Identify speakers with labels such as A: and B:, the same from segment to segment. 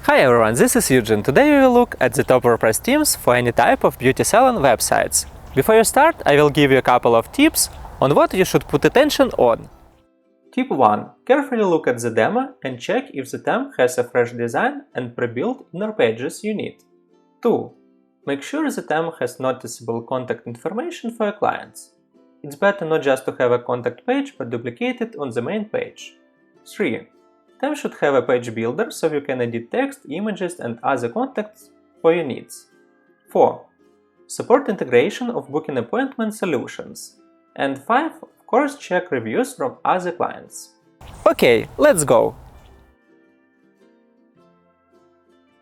A: Hi everyone, this is Eugene. Today we will look at the top WordPress themes for any type of beauty salon websites. Before you start, I will give you a couple of tips on what you should put attention on. Tip 1. Carefully look at the demo and check if the theme has a fresh design and pre-built inner pages you need. 2. Make sure the theme has noticeable contact information for your clients. It's better not just to have a contact page but duplicate it on the main page. 3. Theme should have a page builder so you can edit text, images and other contacts for your needs. 4. Support integration of booking appointment solutions. And 5. Of course, check reviews from other clients. Okay, let's go!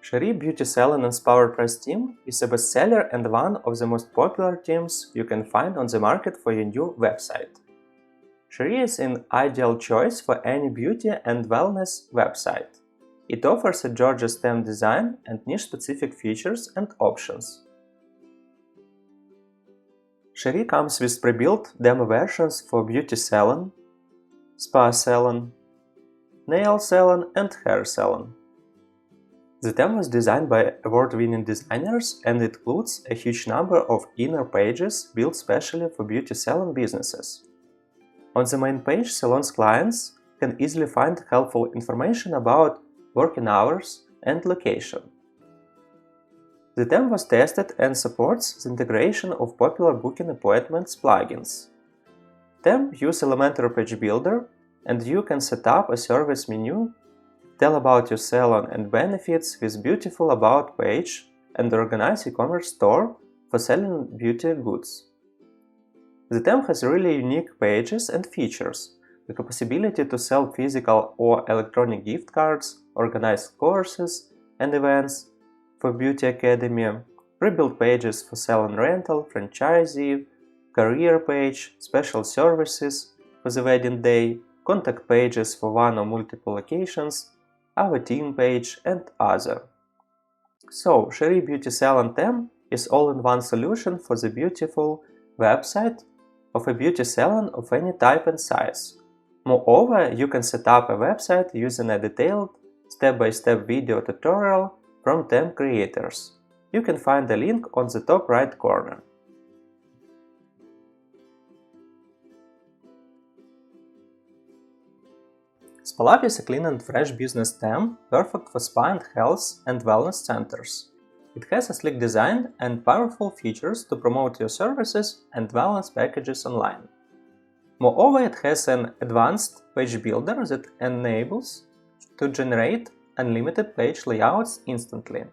A: Chérie Beauty Salon and Spa WordPress theme is a bestseller and one of the most popular themes you can find on the market for your new website. Chérie is an ideal choice for any beauty and wellness website. It offers a gorgeous theme design and niche-specific features and options. Chérie comes with pre-built demo versions for beauty salon, spa salon, nail salon and hair salon. The theme was designed by award-winning designers and it includes a huge number of inner pages built specially for beauty salon businesses. On the main page, salon's clients can easily find helpful information about working hours and location. The theme was tested and supports the integration of popular booking appointments plugins. Theme uses Elementary Page Builder and you can set up a service menu, tell about your salon and benefits with beautiful About page and organize e-commerce store for selling beauty goods. The theme has really unique pages and features, like a possibility to sell physical or electronic gift cards, organize courses and events for Beauty Academy, pre-built pages for salon rental, franchisee, career page, special services for the wedding day, contact pages for one or multiple locations, our team page and other. So, Chérie Beauty Salon theme is all-in-one solution for the beautiful website of a beauty salon of any type and size. Moreover, you can set up a website using a detailed step-by-step video tutorial from theme creators. You can find the link on the top right corner. SpaLab is a clean and fresh business theme, perfect for spa and health and wellness centers. It has a sleek design and powerful features to promote your services and wellness packages online. Moreover, it has an advanced page builder that enables to generate unlimited page layouts instantly.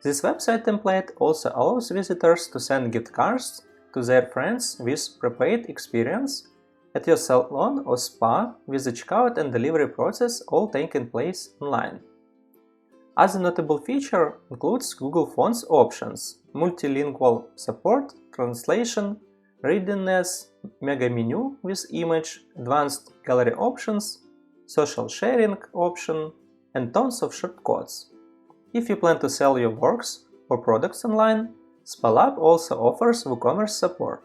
A: This website template also allows visitors to send gift cards to their friends with prepaid experience at your salon or spa, with the checkout and delivery process all taking place online. Other notable feature includes Google Fonts options, multilingual support, translation, readiness, mega menu with image, advanced gallery options, social sharing option, and tons of shortcuts. If you plan to sell your works or products online, SpaLab also offers WooCommerce support.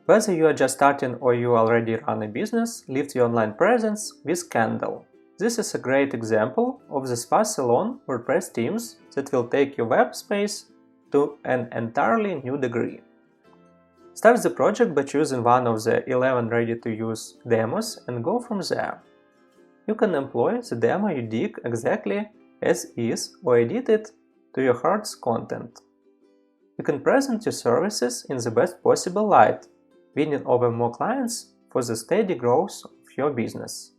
A: Whether you are just starting or you already run a business, lift your online presence with Kendall. This is a great example of the spa salon WordPress themes that will take your web space to an entirely new degree. Start the project by choosing one of the 11 ready-to-use demos and go from there. You can employ the demo you dig exactly as is or edit it to your heart's content. You can present your services in the best possible light, winning over more clients for the steady growth of your business.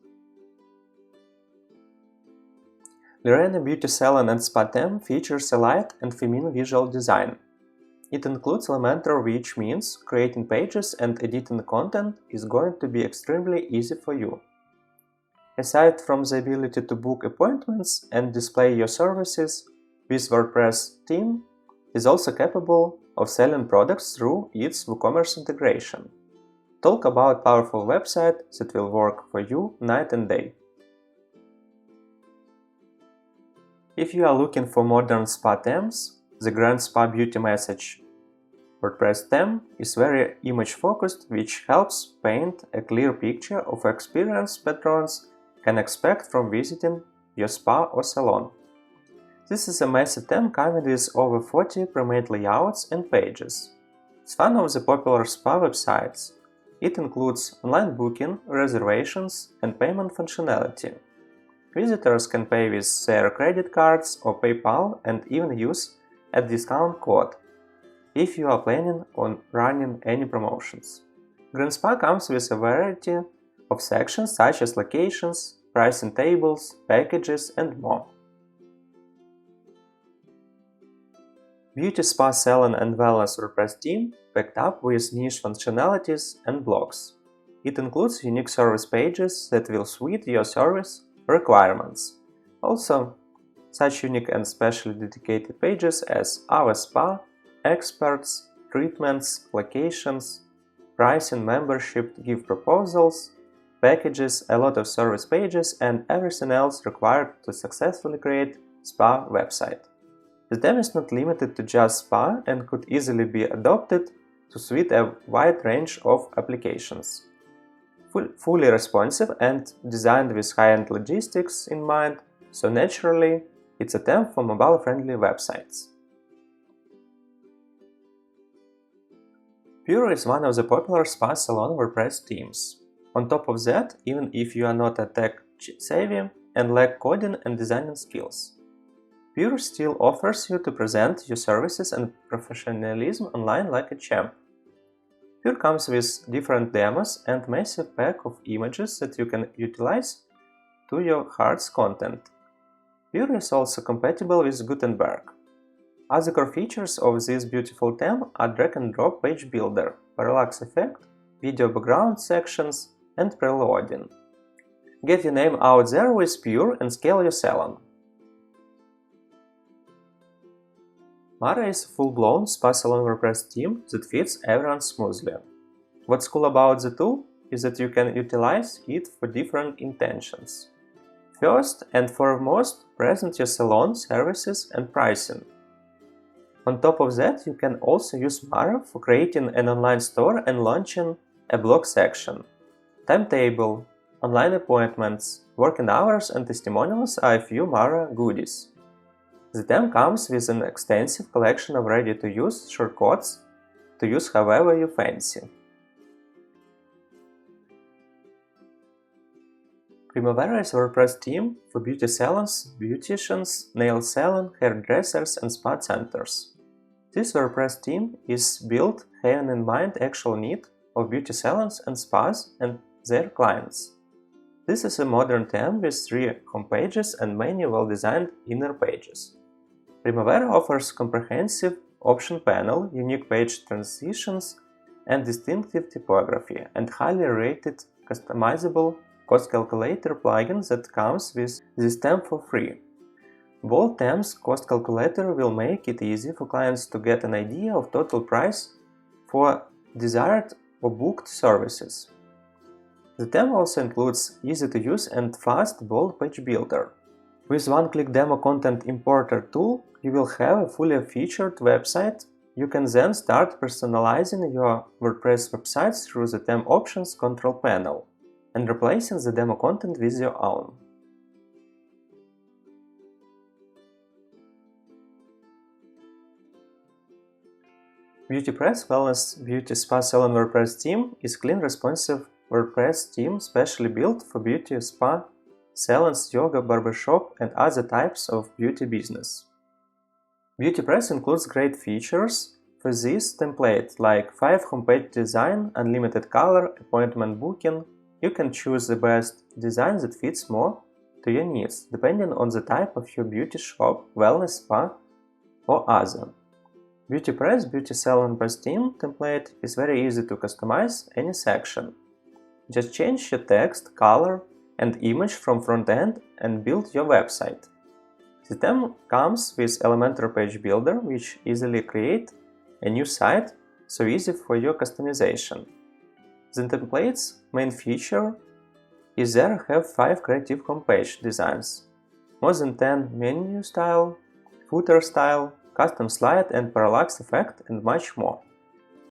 A: Lirena Beauty Salon and Spa theme features a light and feminine visual design. It includes Elementor, which means creating pages and editing content is going to be extremely easy for you. Aside from the ability to book appointments and display your services, this WordPress theme is also capable of selling products through its WooCommerce integration. Talk about powerful website that will work for you night and day. If you are looking for modern spa themes, the Grand Spa Beauty Message WordPress theme is very image-focused, which helps paint a clear picture of experienced patrons can expect from visiting your spa or salon. This is a massive theme coming with over 40 pre-made layouts and pages. It's one of the popular spa websites. It includes online booking, reservations, and payment functionality. Visitors can pay with their credit cards or PayPal and even use a discount code if you are planning on running any promotions. Green Spa comes with a variety of sections such as locations, pricing tables, packages, and more. Beauty Spa Salon and Wellness WordPress theme packed up with niche functionalities and blogs. It includes unique service pages that will suit your service requirements. Also, such unique and specially dedicated pages as Our Spa, Experts, Treatments, Locations, Pricing, Membership, Gift Proposals, Packages, a lot of service pages, and everything else required to successfully create spa website. The theme is not limited to just spa and could easily be adopted to suit a wide range of applications. Fully responsive and designed with high-end logistics in mind, so naturally, it's a theme for mobile-friendly websites. Pure is one of the popular spa salon WordPress themes. On top of that, even if you are not a tech-savvy and lack coding and designing skills, Pure still offers you to present your services and professionalism online like a champ. Pure comes with different demos and massive pack of images that you can utilize to your heart's content. Pure is also compatible with Gutenberg. Other core features of this beautiful theme are drag-and-drop page builder, parallax effect, video background sections, and preloading. Get your name out there with Pure and scale your salon. Marra is a full-blown spa salon WordPress theme that fits everyone smoothly. What's cool about the tool is that you can utilize it for different intentions. First and foremost, present your salon services and pricing. On top of that, you can also use Marra for creating an online store and launching a blog section. Timetable, online appointments, working hours, and testimonials are a few Marra goodies. The theme comes with an extensive collection of ready-to-use shortcuts to use however you fancy. Primavera is a WordPress theme for beauty salons, beauticians, nail salon, hairdressers, and spa centers. This WordPress theme is built having in mind actual need of beauty salons and spas and their clients. This is a modern theme with 3 homepages and many well-designed inner pages. Primavera offers comprehensive option panel, unique page transitions, and distinctive typography, and highly rated customizable cost calculator plugin that comes with this theme for free. Both themes' cost calculator will make it easy for clients to get an idea of total price for desired or booked services. The theme also includes easy-to-use and fast bold page builder. With one-click demo content importer tool, you will have a fully featured website. You can then start personalizing your WordPress website through the theme options control panel and replacing the demo content with your own. BeautyPress Wellness Beauty Spa Salon WordPress theme is clean, responsive WordPress theme specially built for beauty, spa, salons, yoga, barbershop, and other types of beauty business. BeautyPress includes great features for this template, like 5 homepage design, unlimited color, appointment booking. You can choose the best design that fits more to your needs, depending on the type of your beauty shop, wellness, spa, or other. BeautyPress Beauty Salon WordPress theme template is very easy to customize any section. Just change your text, color, and image from front end and build your website. The theme comes with elementary page builder, which easily create a new site, so easy for your customization. The template's main feature is there have 5 creative homepage designs, more than 10 menu style, footer style, custom slide and parallax effect, and much more.